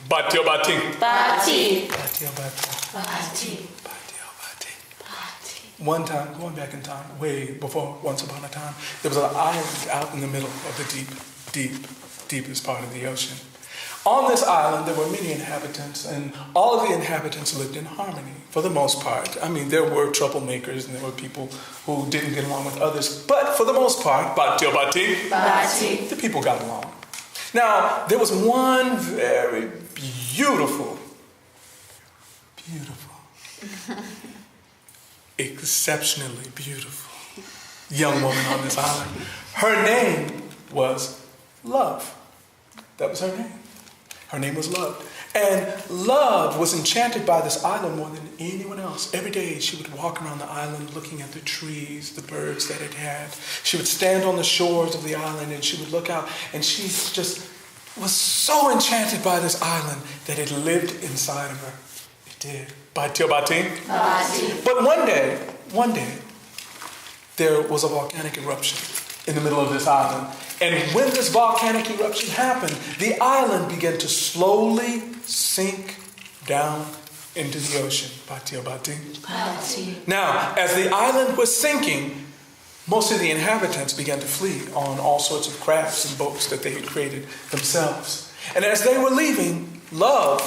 Batio bati. Bati. Batio bati. Bati. Batio bati. Bati. One time, going back in time, way before Once Upon a Time, there was an island out in the middle of the deepest part of the ocean. On this island, there were many inhabitants, and all of the inhabitants lived in harmony, for the most part. I mean, there were troublemakers, and there were people who didn't get along with others, but for the most part, batio bati, Bati. the people got along. Now, there was one very beautiful, exceptionally beautiful young woman on this island. Her name was Love. That was her name. Her name was Love. And Love was enchanted by this island more than anyone else. Every day she would walk around the island looking at the trees, the birds that it had. She would stand on the shores of the island and she would look out, and she just was so enchanted by this island that it lived inside of her. It did. Batio bati. Bati. But one day, there was a volcanic eruption in the middle of this island. And when this volcanic eruption happened, the island began to slowly sink down into the ocean. Batio bati. Bati. Now, as the island was sinking, most of the inhabitants began to flee on all sorts of crafts and boats that they had created themselves. And as they were leaving, Love,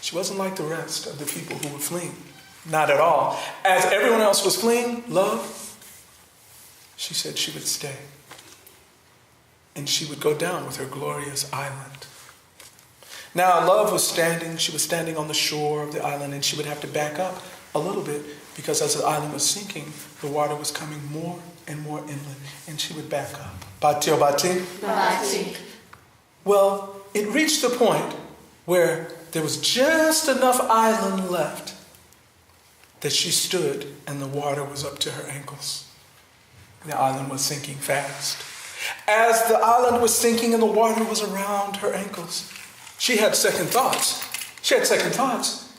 she wasn't like the rest of the people who were fleeing. Not at all. As everyone else was fleeing, Love, she said she would stay. And she would go down with her glorious island. Now, Love was standing on the shore of the island, and she would have to back up a little bit because as the island was sinking, the water was coming more and more inland, and she would back up. Batio bati. Bati. Well, it reached the point where there was just enough island left that she stood and the water was up to her ankles. The island was sinking fast. As the island was sinking and the water was around her ankles, she had second thoughts.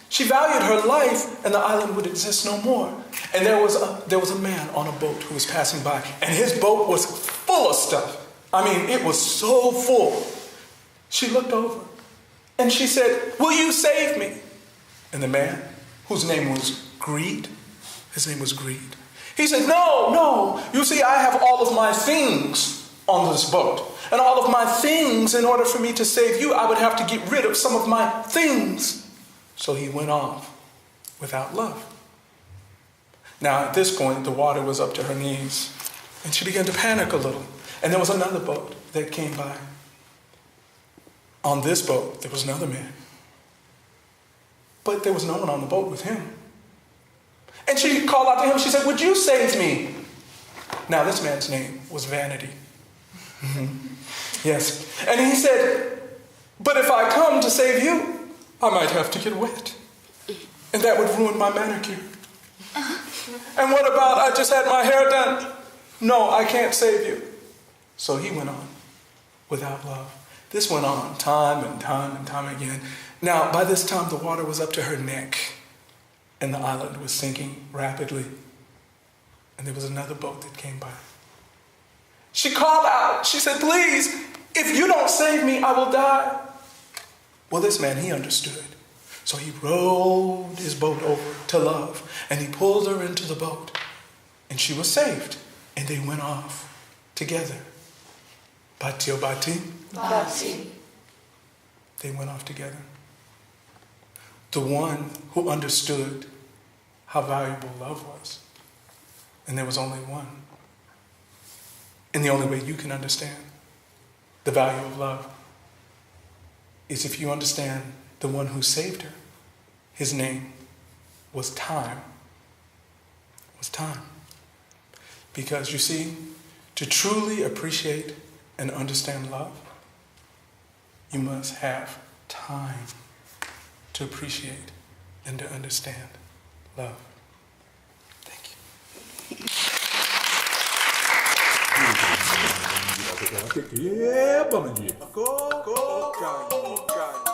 She valued her life, and the island would exist no more. And there was a man on a boat who was passing by, and his boat was full of stuff. I mean, it was so full. She looked over, and she said, "Will you save me?" And the man, whose name was Greed, he said, No. You see, I have all of my things on this boat. And all of my things, in order for me to save you, I would have to get rid of some of my things. So he went off without Love. Now, at this point, the water was up to her knees, and she began to panic a little. And there was another boat that came by. On this boat, there was another man. But there was no one on the boat with him. And she called out to him. She said, "Would you save me?" Now, this man's name was Vanity. Yes. And he said, "But if I come to save you, I might have to get wet. And that would ruin my manicure. And what about I just had my hair done? No, I can't save you." So he went on without Love. This went on time and time again. Now, by this time, the water was up to her neck, and the island was sinking rapidly. And there was another boat that came by. She called out. She said, "Please, if you don't save me, I will die." Well, this man, he understood. So he rowed his boat over to Love, and he pulled her into the boat, and she was saved, and they went off together. Batio bati. Bati. They went off together. The one who understood how valuable love was. And there was only one. And the only way you can understand the value of love is if you understand the one who saved her. His name was time. Because you see, to truly appreciate and understand love, you must have time to appreciate and to understand love. Thank you. Che è, bambini? Go, go, go, go.